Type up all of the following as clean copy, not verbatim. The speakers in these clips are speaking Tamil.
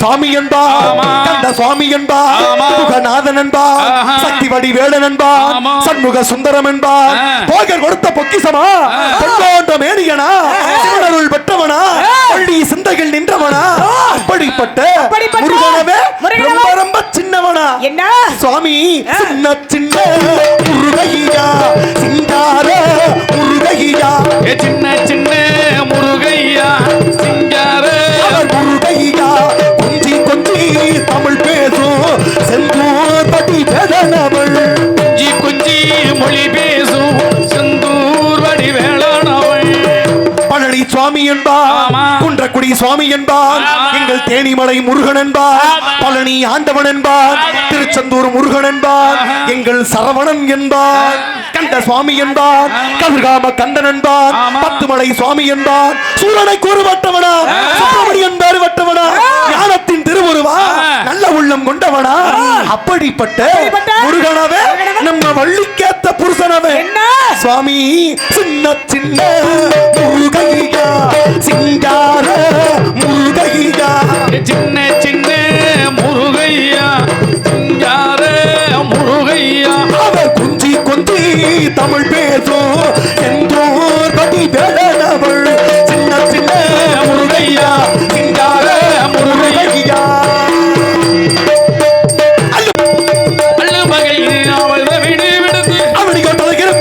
சாமி என்பார், கந்த சுவாமி என்பார், முகநாதன் என்பார், சக்தி வடிவேலன் என்பார், சண்முக சுந்தரம் என்பார், போகர் கொடுத்த பொக்கிசமா, பொன்னோன்ற மேனியனா, சிவனருள் பெற்றவனா, பள்ளி சிந்தைகள் நின்றவனா, அப்படிப்பட்ட முருகனவே ரொம்ப ரொம்ப சின்னவனா என்ன சுவாமி, சின்ன சின்ன முருகையா, சிங்கார முருகையா, சின்ன சின்ன முருகையா, சிங்கார முருகையா, கொஞ்சி கொஞ்சி தமிழ் பேசும் செந்தூர் படி வேதனவள், கொஞ்சி கொஞ்சி மொழி பேசும் செந்தூர் வடி வேளாணவள், பழனி சுவாமி என்பார், குன்றக்குடி சுவாமி என்பார், எங்கள் தேனிமலை முருகன் என்பார், பழனி ஆண்டவன் என்பார், திருச்செந்தூர் முருகன் என்பார், எங்கள் சரவணன் என்பார், கண்ட சுவாமி என்பார், கதிர்காம கந்தன் என்பார், பத்துமலை சுவாமி என்பார், சூரனை கூறுவட்டவனா, சுப்பிரமணியன் பேருவட்டவனா, ஞானத்தின் திருவுருவா, நல்ல உள்ளம் கொண்டவனா, அப்படிப்பட்ட முருகனவே நம்ம வள்ளிக்கேத்த புருஷனவே சுவாமி, சின்ன சின்ன முருகையா, சிங்கார முருகையா, சின்ன சின்ன முருகையா, சிங்கார முருகையா, அவர் குஞ்சி குஞ்சி தமிழ் பேசும் செந்தூர் படி வேலனவள், சின்ன சின்ன முருகையா, சிங்கார முருகையா,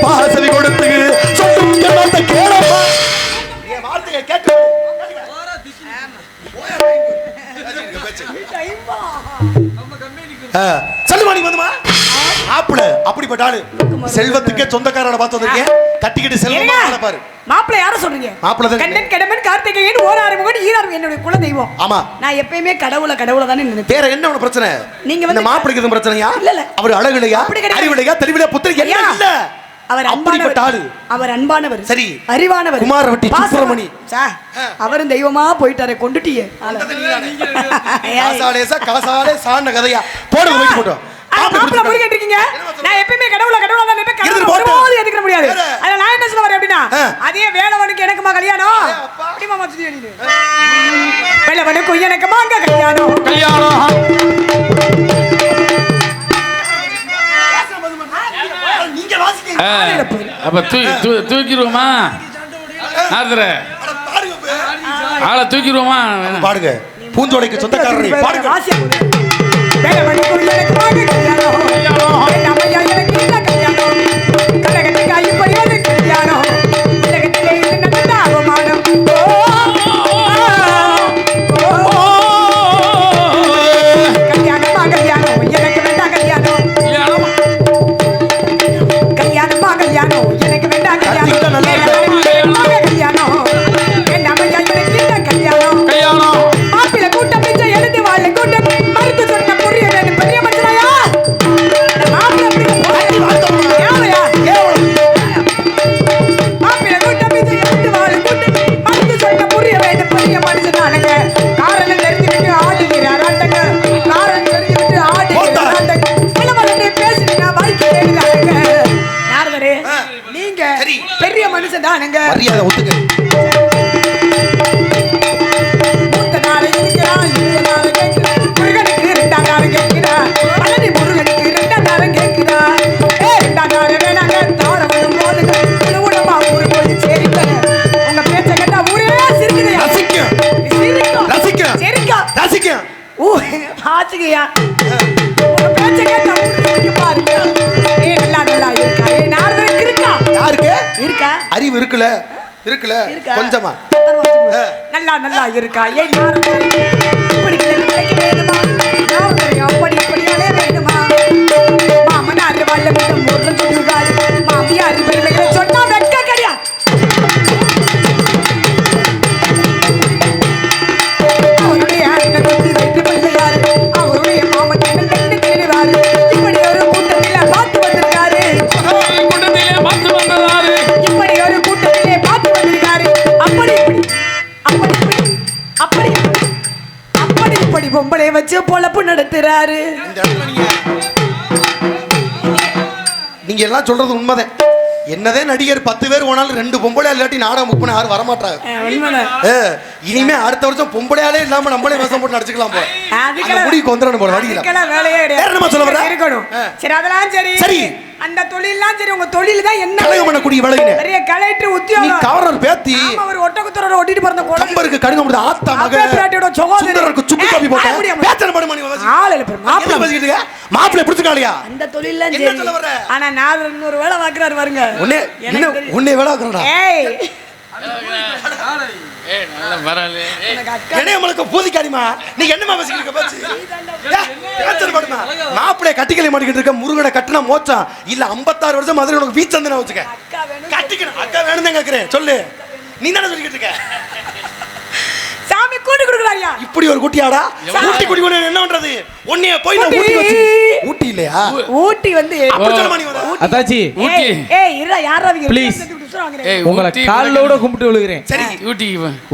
பாசவி கொடுத்து சொல்லும் என்னத்தை கேளப்பா, என் வார்த்தையை கேட்க சொல்லுவாணி வந்துமா மாப்பிள அப்படிப்பட்ட ஆளு, செல்வத்துக்கே சொந்தக்காரனை பார்த்து வந்திருக்கேன், கட்டிக்கிட்டு செல்வமா பாரு. மாப்பிள யார சொல்றீங்க? மாப்பிள தான் கண்ணன் கடமன் கார்த்திகேயன் ஓராறு முகன் ஈராறு என்னுடைய குல தெய்வம். ஆமா, நான் எப்பயுமே கடவுளை தானே நினைப்பேன். வேற என்ன ஒரு பிரச்சனை? நீங்க வந்து மாப்பிளைக்கு எதுவும் பிரச்சனையா? இல்ல அவர் அழகுலையா, அறிவுலையா, தெளிவிலையா, புத்திரி என்ன இல்ல, அவர் அன்பானவர், அவர் அன்பானவர், சரி, அறிவானவர், குமாரவட்டி சுப்பிரமணி, அவரும் தெய்வமா போயிட்டாரே, கொண்டுட்டியே காசாலே சாண்ட கதையா போடுங்க, போயிட்டு போட்டோம். மாப்பிள முருகன் இருக்கீங்க, நான் எப்பயுமே கடவுளை தான் நினைப்பேன், கடவுளை எதுக்க முடியாது. அதனால நான் என்ன சொல்ல வரேன் அப்படின்னா, அதே வேலவனுக்கு எனக்குமா கல்யாணம், அப்படிமா மச்சி நீ வேலவனுக்கு எனக்குமா அங்க கல்யாணம், அப்ப தூக்கிடுவோமா, ஆளை தூக்கிடுவோமா, பாடுங்க, பூஞ்சோடைக்கு சொந்தக்காரரை பாடுங்க. பெரிய மனுஷன் தானுங்க, மரியாதை ஒத்துக்க. மூத்த நாளை இருக்கிறான், இளைய நாளை கேட்கிறான், முருகனுக்கு 2ஆம் நாளை கேட்கிறான், பழனி முருகனுக்கு 2ஆம் நாளை கேட்கிறான், 2ஆம் நாளை வேணாங்க தாழவனும் போதுங்க, உணவா ஊரு போய் சேரிங்க, உங்க பேச்ச கேட்டா ஊரே சிரிக்குது, ரசிக்கும் ரசிக்கும் சரிக்கா ரசிக்கும் பாச்சுக்கையா, உங்க பேச்ச கேட்டா ஊரு சிரிக்க பாருங்க. நல்லா இருக்கா, நாரதனுக்கு இருக்கா, யாருக்கு இருக்கா, அறிவு இருக்குல கொஞ்சமா நல்லா இருக்கா, ஏன் இப்படி கிடைக்க வேண்டுமா, அப்படி இப்படியாலே வேண்டுமா, மாமனார் வாழ வேண்டும் முருகன் சொல்லுகாரு, மாமியார் பெருமைகளை சொன்னா வெக்க கிடையா, அவருடைய அண்ணன் கொண்டு வைத்து பிள்ளையாரு, அவருடைய மாமன் கண்டு தேடுவாரு, இப்படி ஒரு கூட்டத்தில பார்த்து வந்திருக்காரு, இப்படி ஒரு கூட்டத்திலே பார்த்து வந்திருக்காரு, அப்படி இப்படி பொம்பளை வச்சு பொழப்பு நடத்துறாரு. நீங்க எல்லாம் சொல்றது உண்மைதான், என்னதே நடிகர் 10 பேர் போனாலும் 2 பொம்பளை இல்லாட்டி நாடகம் புக் பண்ண யாரும் வரமாட்டாங்க. இனிமே அடுத்த வருஷம் பொம்பளையாலே இல்லாம நம்மளே வேஷம் போட்டு நடிச்சுக்கலாம் போல. அதுக்கெல்லாம் முடிக்கு வந்துடணும் போல வடிக்கலாம். அதுக்கெல்லாம் வேலையே கிடையாது. வேற என்ன சொல்ல வர? இருக்கணும். சரி அதெல்லாம் சரி. சரி. அந்த தொழில்லாம் சரி, உங்க தொழில் தான் என்ன? கலகம் பண்ணக்கூடிய வேலைங்க. பெரிய கலெக்டர் நீ உத்தியோகம். கவர்னர் பேத்தி. ஆமா, ஒரு ஒட்டக்குத்தரோட ஒட்டிட்டு பிறந்த கோலம். கம்பருக்கு கடுங்க முடிய ஆத்தா மக. பிராட்டியோட சகோதரி. சுந்தரருக்கு சுக்கு காப்பி போட்ட. பேச்சன படுமா நீ வாசி. ஆளு இல்ல மாப்பிள்ளை பேசிக்கிட்டு இருக்க. மாப்பிள்ளை பிடிச்சுக்காலியா? அந்த தொழில்லாம் என்ன சரி. சொல்ல வர? ஆனா நான் இன்னொரு வேலை பாக்குறாரு பாருங்க. உன்னை வேலை பாக்குறடா. ஏய் ஏய் நல்ல வரல. என்னைய உங்களுக்கு பூதிக்காரிமா. நீ என்னமா பேசிக்கிட்டு இருக்க பேச்சு? பேச்சன படுமா. மாப்பிள்ளை கட்டிக்கலை மாட்டிக்கிட்டு இருக்க. முருகனை கட்டினா மோச்சம். இல்ல 56 வருஷம் மதுரை உனக்கு வீச்சந்தன வச்சுக்க. கட்டிக்கணும். அக்கா வேணும் தான் கேக்குறேன். சொல்லு. நீ தான சொல்லிக்கிட்டு இருக்க. சாமி கூட்டி குடுக்குறாயா? இப்படி ஒரு குட்டியாடா? ஊட்டி குட்டி கொண்டு என்ன பண்றது? உன்னைய போய் நான் ஊட்டி வச்சு. ஊட்டி இல்லையா? ஊட்டி வந்து அப்படி சொல்லுமா நீ வர? அத்தாச்சி ஊட்டி. ஏய் இருடா, யாராவது Please. ஏய் உங்களை கால்லோட கும்பிட்டு விழுகிறேன். சரி ஊட்டி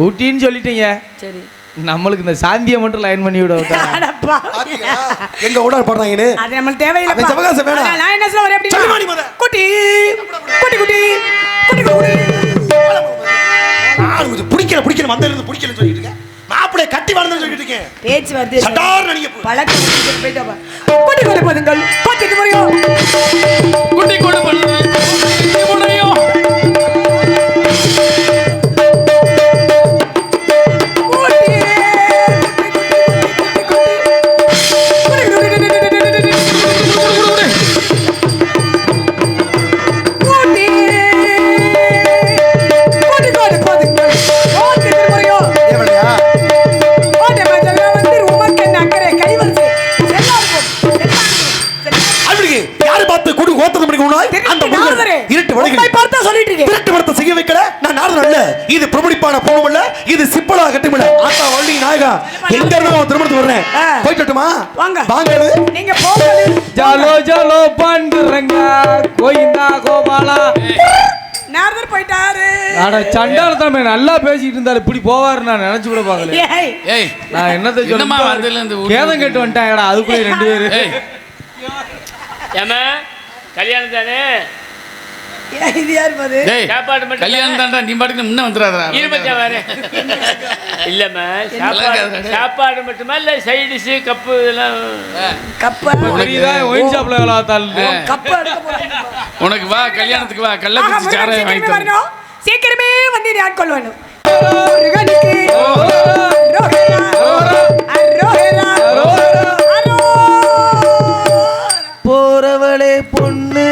ஊட்டின்னு சொல்லிட்டீங்க. சரி. நம்மளுக்கு இந்த சாந்தியை மட்டும் லைன் பண்ணி விட அடப்பா. பாத்தீங்களா? எங்க ஓட போறாங்கன்னு. அது நமக்கு தேவையில்லை. அவன் சவகாசம் வேணாம். நான் என்ன சொல்ல வரேன் அப்படி? சொல்லுமா நீ முத. குட்டி குட்டி குட்டி குட்டி குட்டி. ஆளு பிடிக்கல வந்ததுல பிடிக்கல சொல்லிட்டு இருக்க. மாப்பிளை கட்டி வாழ்ந்தன்னு சொல்லிட்டு இருக்கேன். பேச்சு வருது. சட்டார் நடிக்க போ. பழக்கம் போய்ட்டு வா. குட்டி குட்டி போதுங்கள். குட்டி முறையோ. குட்டி கொடு பண்ணு. முடியோ. இது பிரபலிப்பான போனும் இல்ல, இது சிப்பலா கட்டும் இல்ல. ஆத்தா வள்ளி நாயகா எங்க இருந்து திருமணத்துக்கு வர்றேன். போய்ட்டுமா? வாங்க வாங்க. நீங்க போங்க. ஜாலோ ஜாலோ பாண்டுரங்க கோயிந்தா கோபாலா. நாரதர் போயிட்டாரு. அட சண்டாலத்தமே நல்லா பேசிட்டு இருந்தாரு. இப்படி போவாரு நான் நினைச்சு கூட பார்க்கல. ஏய் நான் என்னத்தை என்னமா சொல்லுமா வந்தல இந்த கேதம் கேட்டு வந்துட்டாங்கடா. அதுக்குள்ள 2 பேரு. ஏய் ஏமா கல்யாணம் தானே? இது யார் பாது? டேய் சாப்பாடு மட்டும் கல்யாணம் தான்டா. நீ பாட்டுக்கு முன்ன வந்துறாதடா. இருபத்தா வரேன். இல்லம்மா சாப்பாடு மட்டுமா இல்ல சைடிஸ் கப்பு இதெல்லாம்? கப்பா புரியுதா? ஒயின் ஷாப்ல வேலை பார்த்தால் கப்பா எடுக்க போறாங்க. உனக்கு வா கல்யாணத்துக்கு வா. கள்ளக்குறிச்சி சாராயம் வாங்கி தரேன். சீக்கிரமே வந்து நான் கொள்வேணும். முருகனுக்கு அரோகரா அரோகரா போறவளே பொண்ணு